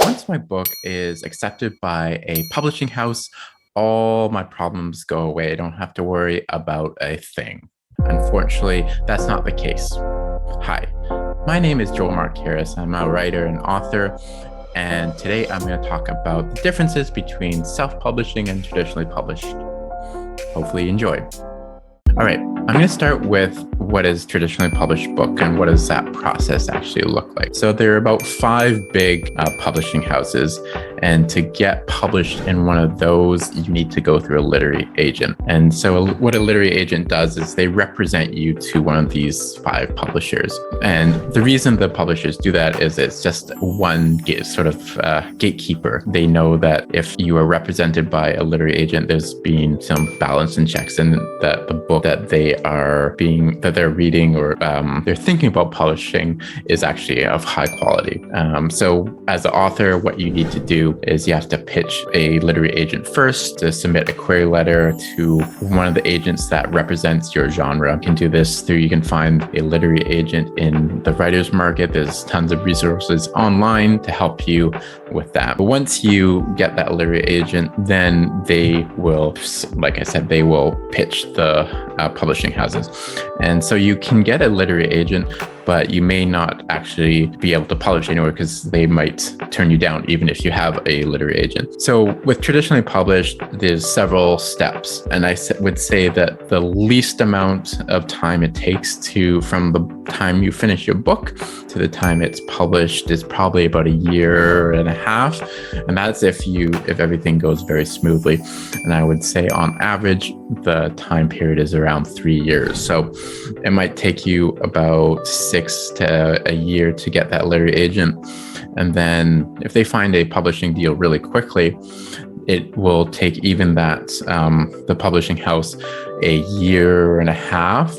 Once my book is accepted by a publishing house, all my problems go away. I don't have to worry about a thing. Unfortunately, that's not the case. Hi, my name is Joel Marquez. I'm a writer and author, and today I'm going to talk about the differences between self-publishing and traditionally published. Hopefully you enjoy. All right, I'm going to start with what is traditionally published book and what does that process actually look like. So there are about 5 big publishing houses, and to get published in one of those, you need to go through a literary agent. And so what a literary agent does is they represent you to one of these 5 publishers. And the reason the publishers do that is it's just one gatekeeper. They know that if you are represented by a literary agent, there's been some balance and checks, and that the book that they're reading or they're thinking about publishing is actually of high quality. So as an author, what you need to do is you have to pitch a literary agent first, to submit a query letter to one of the agents that represents your genre. You can do this you can find a literary agent in the writer's market. There's tons of resources online to help you with that. But once you get that literary agent, then they will, like I said, they will pitch the publishing houses. And so you can get a literary agent, but you may not actually be able to publish anywhere because they might turn you down even if you have a literary agent. So with traditionally published, there's several steps. And I would say that the least amount of time it takes from the time you finish your book to the time it's published is probably about 1.5 years. And that's if everything goes very smoothly. And I would say on average, the time period is around 3 years. So it might take you about 6 to a year to get that literary agent. And then if they find a publishing deal really quickly, it will take even that, the publishing house, 1.5 years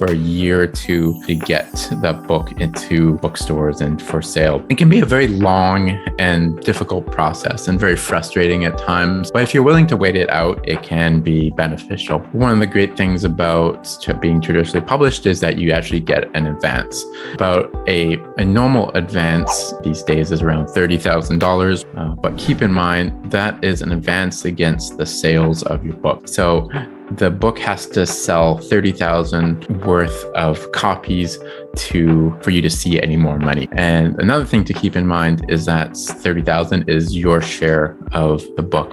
or 1 year or 2 to get that book into bookstores and for sale. It can be a very long and difficult process and very frustrating at times. But if you're willing to wait it out, it can be beneficial. One of the great things about being traditionally published is that you actually get an advance. About a normal advance these days is around $30,000. But keep in mind that is an advance against the sales of your book. So the book has to sell 30,000 worth of copies for you to see any more money. And another thing to keep in mind is that 30,000 is your share of the book.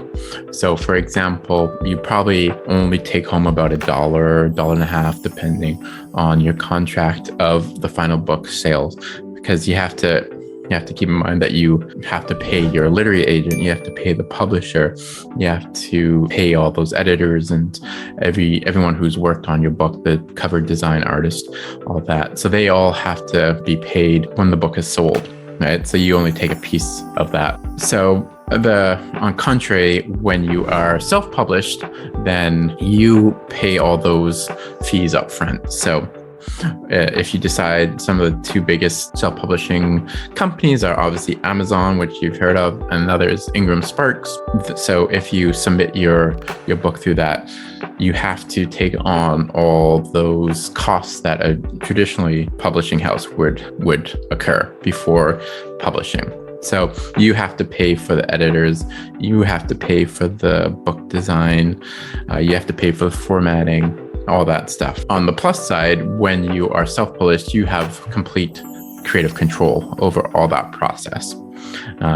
So for example, you probably only take home about $1, $1.50, depending on your contract of the final book sales, because you have to keep in mind that you have to pay your literary agent, you have to pay the publisher, you have to pay all those editors and everyone who's worked on your book, the cover design artist, all that. So they all have to be paid when the book is sold, right? So you only take a piece of that. So on contrary, when you are self-published, then you pay all those fees up front. So if you decide, some of the 2 biggest self-publishing companies are obviously Amazon, which you've heard of, and another is Ingram Sparks. So if you submit your book through that, you have to take on all those costs that a traditionally publishing house would occur before publishing. So you have to pay for the editors, you have to pay for the book design, you have to pay for the formatting, all that stuff. On the plus side, when you are self-published, you have complete creative control over all that process.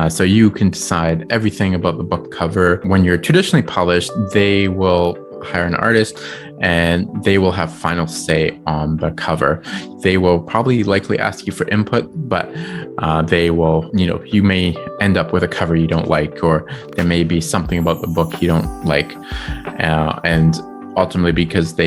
So you can decide everything about the book cover. When you're traditionally published, they will hire an artist and they will have final say on the cover. They will probably likely ask you for input, but they will, you may end up with a cover you don't like, or there may be something about the book you don't like. And ultimately, because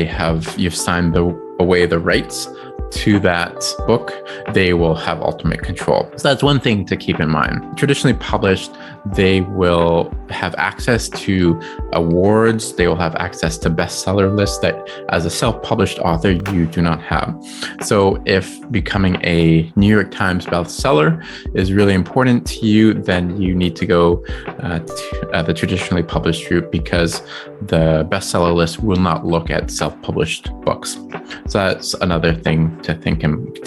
you've signed away the rights to that book, they will have ultimate control. So that's one thing to keep in mind. Traditionally published, they will have access to awards. They will have access to bestseller lists that as a self-published author, you do not have. So if becoming a New York Times bestseller is really important to you, then you need to go to the traditionally published route, because the bestseller list will not look at self-published books. So that's another thing to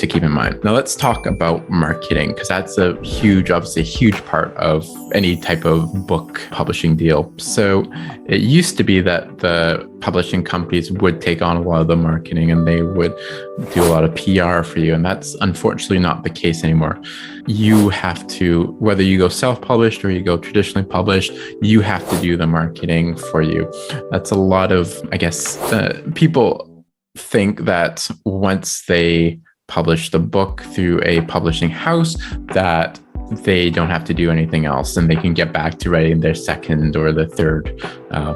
keep in mind. Now let's talk about marketing, because that's obviously a huge part of any type of book publishing deal. So it used to be that the publishing companies would take on a lot of the marketing and they would do a lot of PR for you. And that's unfortunately not the case anymore. You have to, whether you go self-published or you go traditionally published, you have to do the marketing for you. That's a lot of, I guess, people think that once they publish the book through a publishing house, that they don't have to do anything else and they can get back to writing their second or the third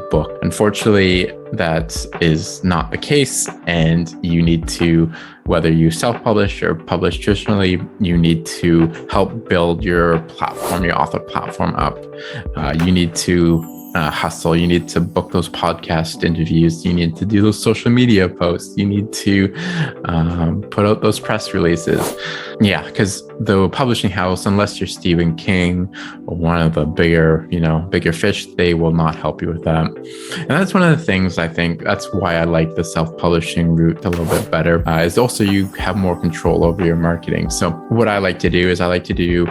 book. Unfortunately, that is not the case. And you need to, whether you self-publish or publish traditionally, you need to help build your platform, your author platform up. You need to hustle. You need to book those podcast interviews. You need to do those social media posts. You need to put out those press releases. Yeah, because the publishing house, unless you're Stephen King or one of the bigger fish, they will not help you with that. And that's one of the things, I think that's why I like the self-publishing route a little bit better, is also you have more control over your marketing. So what I like to do is I like to do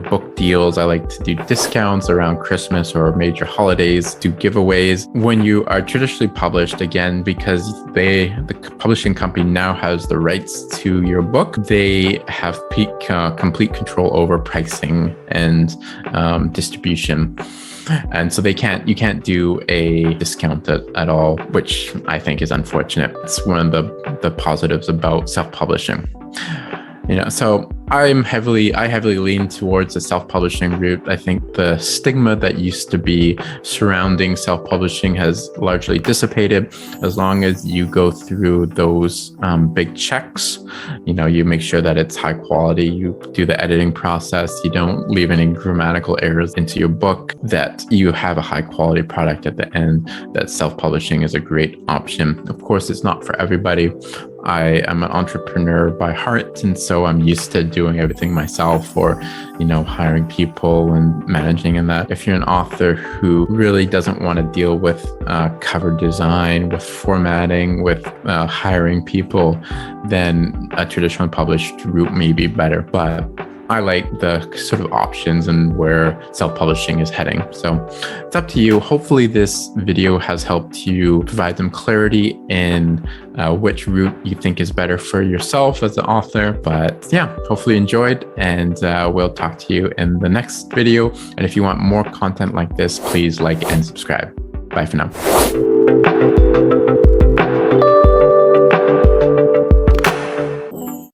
book deals. I like to do discounts around Christmas or major holidays, do giveaways. When you are traditionally published, again, because the publishing company now has the rights to your book, they have complete control over pricing and distribution. And so you can't do a discount at all, which I think is unfortunate. It's one of the positives about self-publishing. So I heavily lean towards the self-publishing route. I think the stigma that used to be surrounding self-publishing has largely dissipated. As long as you go through those big checks, you make sure that it's high quality, you do the editing process, you don't leave any grammatical errors into your book, that you have a high quality product at the end, that self-publishing is a great option. Of course, it's not for everybody. I am an entrepreneur by heart, and so I'm used to doing everything myself, or hiring people and managing and that. If you're an author who really doesn't want to deal with cover design, with formatting, with hiring people, then a traditionally published route may be better. But I like the sort of options and where self-publishing is heading. So it's up to you. Hopefully this video has helped you provide some clarity in which route you think is better for yourself as an author. But yeah, hopefully you enjoyed, and we'll talk to you in the next video. And if you want more content like this, please like and subscribe. Bye for now.